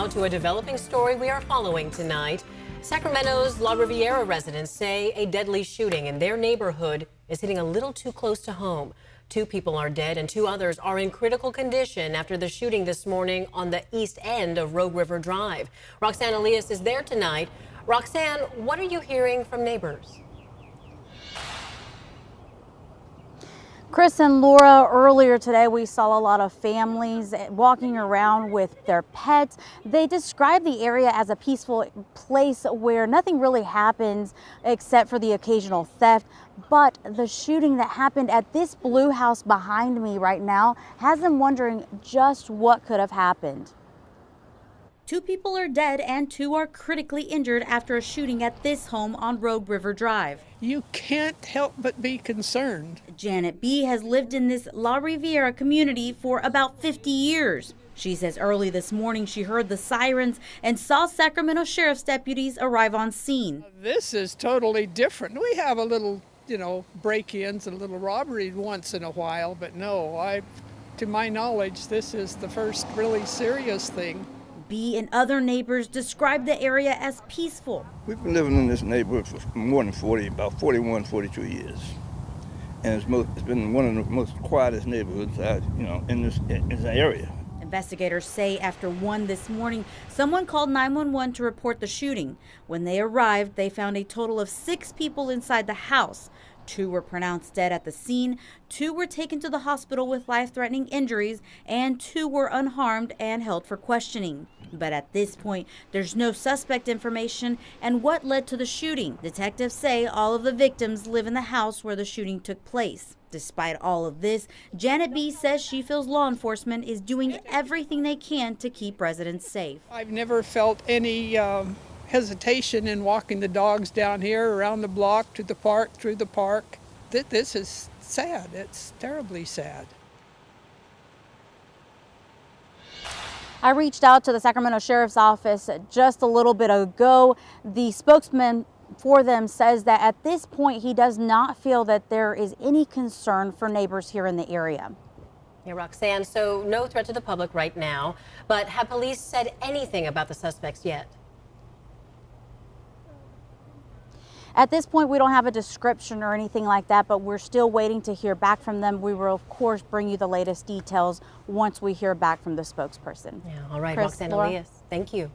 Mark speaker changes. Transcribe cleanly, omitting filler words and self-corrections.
Speaker 1: Now to a developing story we are following tonight. Sacramento's La Riviera residents say a deadly shooting in their neighborhood is hitting a little too close to home. 2 people are dead and 2 others are in critical condition after the shooting this morning on the east end of Rogue River Drive. Roxanne Elias is there tonight. Roxanne, what are you hearing from neighbors?
Speaker 2: Chris and Laura, earlier today we saw a lot of families walking around with their pets. They describe the area as a peaceful place where nothing really happens except for the occasional theft. But the shooting that happened at this blue house behind me right now has them wondering just what could have happened. 2 people are dead and 2 are critically injured after a shooting at this home on Rogue River Drive.
Speaker 3: You can't help but be concerned.
Speaker 2: Janet B. has lived in this La Riviera community for about 50 years. She says early this morning she heard the sirens and saw Sacramento Sheriff's deputies arrive on scene.
Speaker 3: This is totally different. We have a little, break-ins and a little robbery once in a while, but no, to my knowledge, this is the first really serious thing.
Speaker 2: B and other neighbors describe the area as peaceful.
Speaker 4: We've been living in this neighborhood for more than 41, 42 years. And it's been one of the most quietest neighborhoods in this area.
Speaker 2: Investigators say after 1 this morning, someone called 911 to report the shooting. When they arrived, they found a total of 6 people inside the house. 2 were pronounced dead at the scene, 2 were taken to the hospital with life-threatening injuries, and 2 were unharmed and held for questioning. But at this point, there's no suspect information and what led to the shooting. Detectives say all of the victims live in the house where the shooting took place. Despite all of this, Janet B. says she feels law enforcement is doing everything they can to keep residents safe.
Speaker 3: I've never felt any hesitation in walking the dogs down here, around the block, to the park, through the park. This is sad. It's terribly sad.
Speaker 2: I reached out to the Sacramento Sheriff's Office just a little bit ago. The spokesman for them says that at this point he does not feel that there is any concern for neighbors here in the area.
Speaker 1: Yeah, Roxanne, so no threat to the public right now, but have police said anything about the suspects yet?
Speaker 2: At this point, we don't have a description or anything like that, but we're still waiting to hear back from them. We will, of course, bring you the latest details once we hear back from the spokesperson.
Speaker 1: Yeah, all right,
Speaker 2: Chris,
Speaker 1: Roxanne
Speaker 2: Laura.
Speaker 1: Elias, thank you.